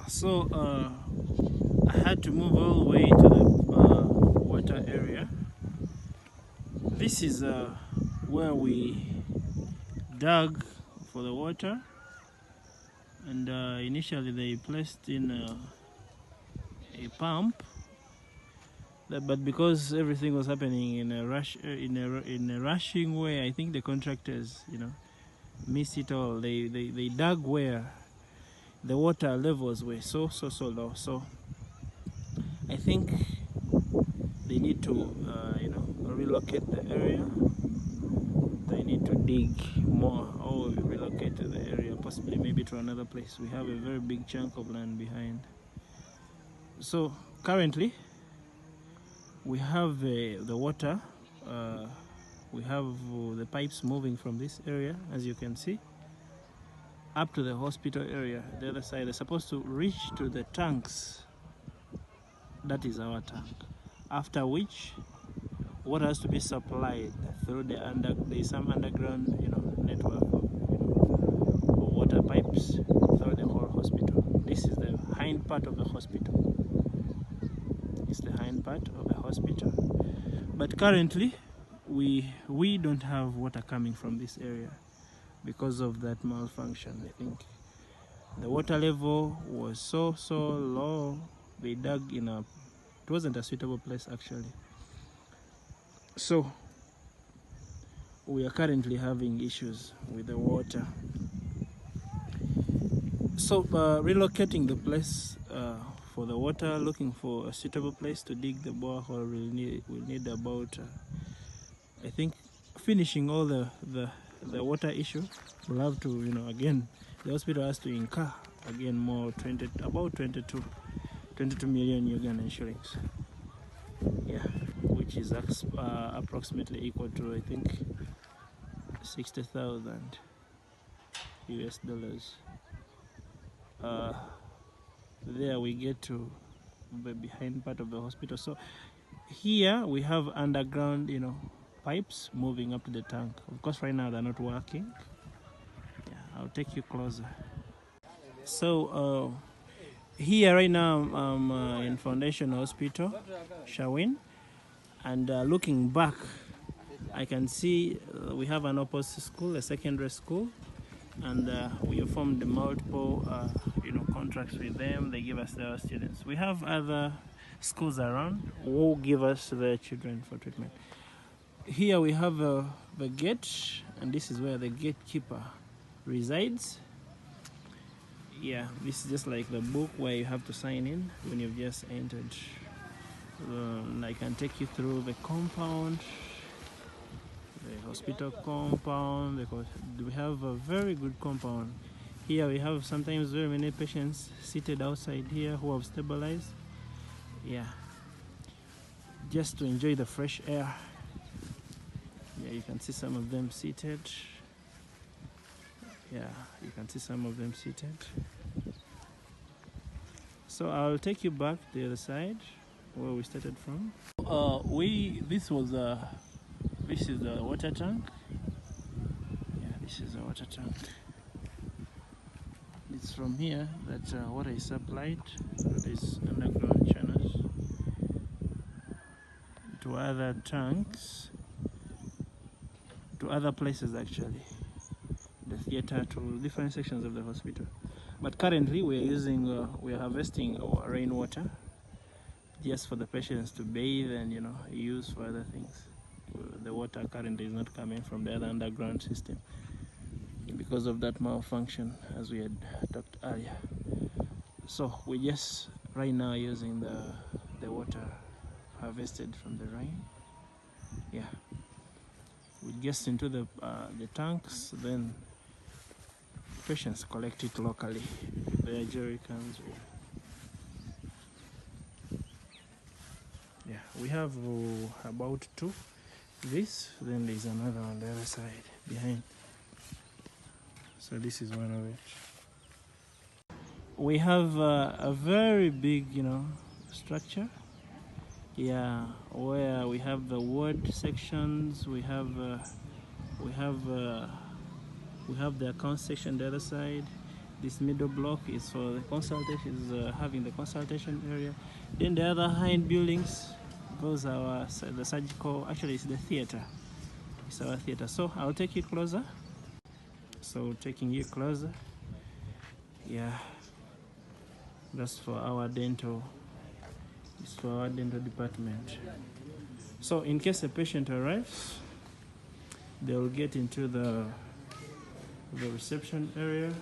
So I had to move all the way to the water area. This is where we dug for the water, and initially they placed in a pump, but because everything was happening in a rushing way, I think the contractors, missed it all. They dug where the water levels were so low. So I think they need to relocate the area. They need to dig more or relocate the area, possibly maybe to another place. We have a very big chunk of land behind. So currently we have the water, we have the pipes moving from this area, as you can see, up to the hospital area. The other side is supposed to reach to the tanks. That is our tank, after which water has to be supplied through there's some underground network of water pipes through the whole hospital. This is the hind part of the hospital. It's the hind part of the hospital, but currently we don't have water coming from this area because of that malfunction. I think the water level was so low. They dug it wasn't a suitable place actually. So we are currently having issues with the water. So relocating the place for the water, looking for a suitable place to dig the borehole, we'll need about I think, finishing all the water issue. We'll have to, again, the hospital has to incur again more about 22 million Ugandan shillings. Yeah, which is approximately equal to, I think, 60,000 US dollars. There we get to the behind part of the hospital. So here we have underground, pipes moving up to the tank. Of course, right now they're not working. Yeah, I'll take you closer. So here right now I'm in Foundation Hospital, SHAWIN, and looking back, I can see we have an opposite school, a secondary school, and we have formed multiple contracts with them. They give us their students. We have other schools around who give us their children for treatment. Here we have the gate, and this is where the gatekeeper resides. Yeah, this is just like the book where you have to sign in when you've just entered. I can take you through the compound, the hospital compound, because we have a very good compound. Here we have sometimes very many patients seated outside here who have stabilized. Yeah, just to enjoy the fresh air. Yeah, you can see some of them seated. Yeah, you can see some of them seated. So I'll take you back to the other side where we started from. This is the water tank. Yeah, this is the water tank. It's from here that water is supplied through these underground channels to other tanks, to other places actually, the theater, to different sections of the hospital. But currently we're harvesting our rainwater just for the patients to bathe and use for other things. The water currently is not coming from the other underground system because of that malfunction, as we had talked earlier. So we're just right now using the water harvested from the rain. Yeah, we get into the tanks, then patients collect it locally with their jerrycans. Yeah, we have about two. Then there's another on the other side behind. So this is one of it. We have a very big, structure. Yeah, where we have the ward sections. We have the account section the other side. This middle block is for the consultation, is having the consultation area. Then the other hind buildings, those are the surgical, actually it's the theater. It's our theater. So I'll take you closer. So taking you closer. Yeah. That's for our dental. It's for our dental department. So in case a patient arrives, they'll get into the reception area,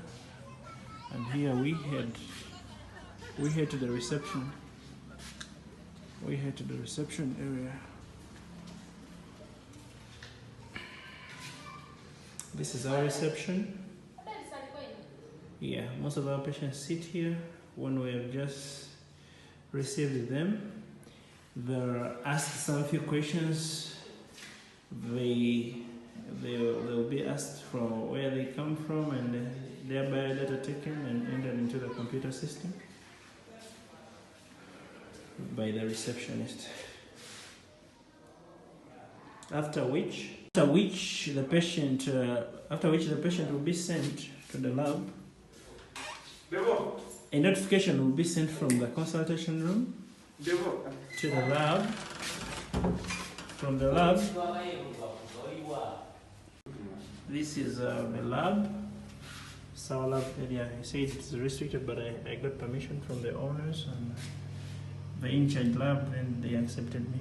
and here we head to the reception. We head to the reception area. This is our reception. Yeah, most of our patients sit here when we have just received them. They're asked some few questions. They'll be asked from where they come from, and their biodata taken and entered into the computer system by the receptionist. After which the patient will be sent to the lab. A notification will be sent from the consultation room to the lab. From the lab, this is the lab. It's our lab area. I said it's restricted, but I got permission from the owners and the in-charge lab, and they accepted me.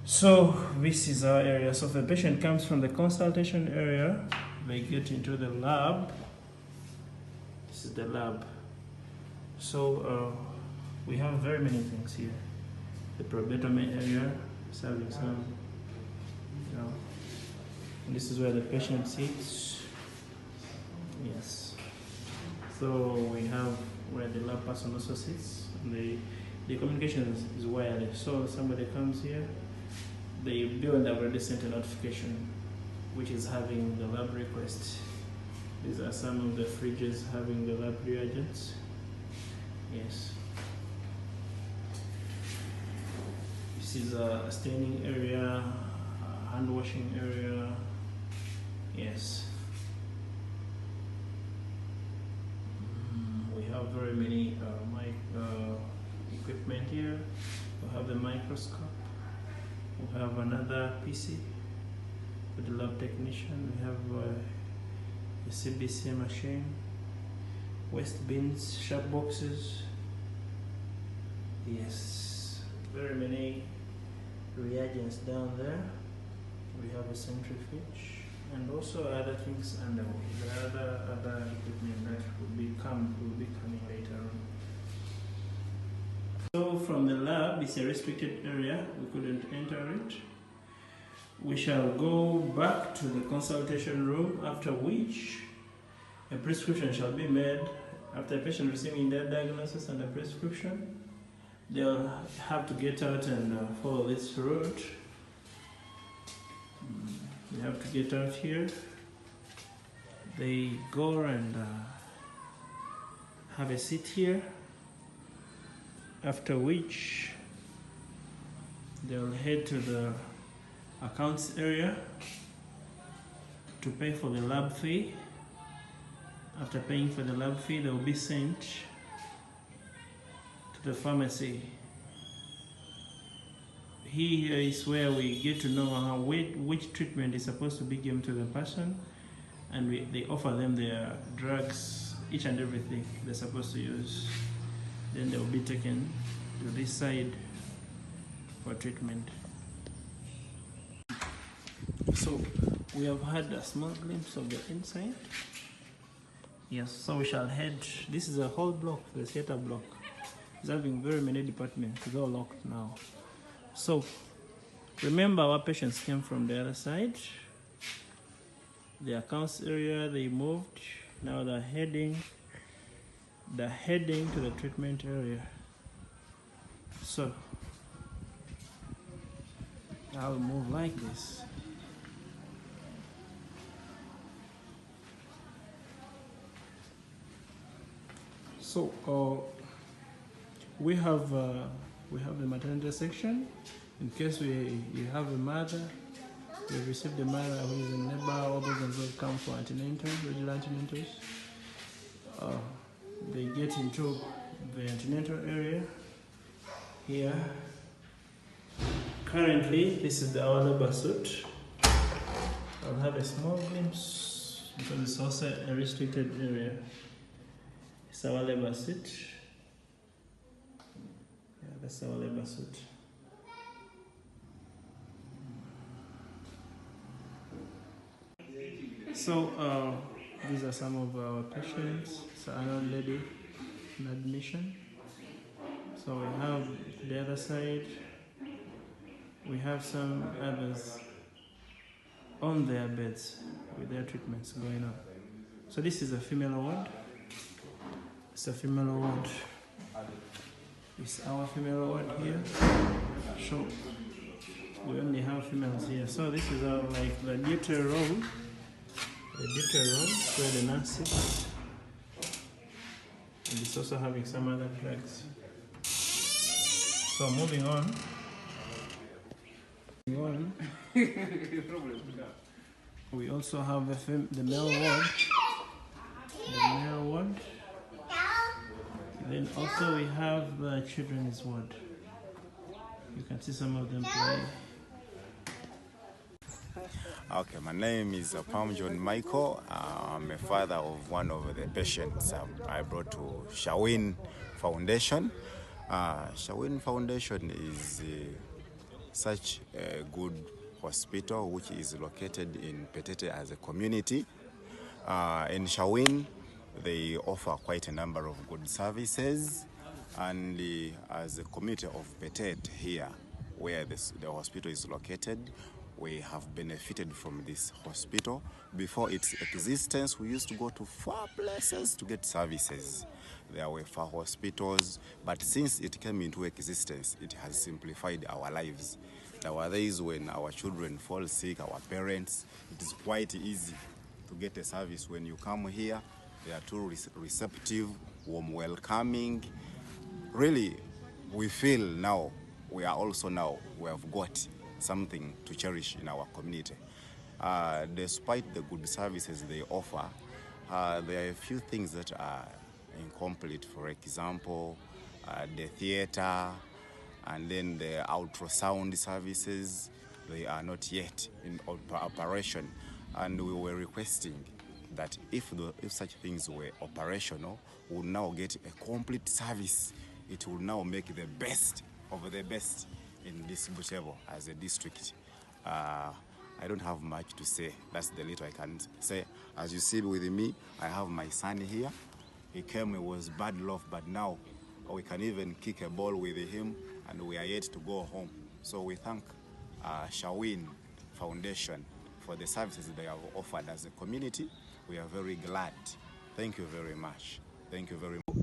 So this is our area. So if the patient comes from the consultation area, they get into the lab. This is the lab. So we have very many things here. The probotomy area, serving some, and this is where the patient sits. Yes. So we have where the lab person also sits. And the communication is wireless. So somebody comes here, the building already sent a notification, which is having the lab request. These are some of the fridges having the lab reagents. Yes. This is a staining area, a hand washing area. Yes. We have very many equipment here. We have the microscope. We have another PC for the lab technician. We have a CBC machine, waste bins, sharp boxes. Yes, very many reagents down there. We have a centrifuge and also other things underway. There are other equipment that will be coming later on. So from the lab, it's a restricted area. We couldn't enter it. We shall go back to the consultation room, after which a prescription shall be made. After a patient receiving their diagnosis and a prescription, they'll have to get out and follow this route. They have to get out here. They go and have a seat here, after which they'll head to the accounts area to pay for the lab fee. After paying for the lab fee, they will be sent to the pharmacy. Here is where we get to know which treatment is supposed to be given to the person, and they offer them their drugs, each and everything they're supposed to use. Then they will be taken to this side for treatment. So we have had a small glimpse of the inside. Yes, so we shall head. This is a whole block, the theater block. It's having very many departments. It's all locked now. So remember, our patients came from the other side. The accounts area, they moved. Now they're heading to the treatment area. So I'll move like this. So we have the maternity section. In case you have a mother, we received a mother who is in labor, all those will come for antenatal, regular antenatals. they get into the antenatal area here. Currently, this is our labor suit. I'll have a small glimpse because it's also a restricted area. It's our labor suit. Yeah, that's our labor suit. So these are some of our patients. It's an old lady in admission. So we have the other side. We have some others on their beds with their treatments going on. So this is a female ward. It's a female ward. It's our female ward here. So we only have females here. So this is our the duty room. The duty room where the nurse sits. And it's also having some other drugs. So moving on. We also have the male ward. The male ward. Then also we have the children's ward. You can see some of them play. Okay, my name is Palm John Michael. I'm a father of one of the patients I brought to SHAWIN Foundation. SHAWIN Foundation is such a good hospital which is located in Petete as a community. In SHAWIN, they offer quite a number of good services, and as a community of Petete here, where the hospital is located, we have benefited from this hospital. Before its existence, we used to go to far places to get services. There were far hospitals, but since it came into existence, it has simplified our lives. There were days when our children fall sick, our parents, it is quite easy to get a service. When you come here, they are too receptive, warm, welcoming. Really, we feel now, we have got something to cherish in our community. Despite the good services they offer, there are a few things that are incomplete. For example, the theater and then the ultrasound services, they are not yet in operation. And we were requesting that if such things were operational, we would now get a complete service. It will now make the best of the best in this Butevo as a district. I don't have much to say. That's the little I can say. As you see with me, I have my son here. He came, he was bad love, but now we can even kick a ball with him, and we are yet to go home. So we thank SHAWIN Foundation for the services they have offered as a community. We are very glad. Thank you very much. Thank you very much.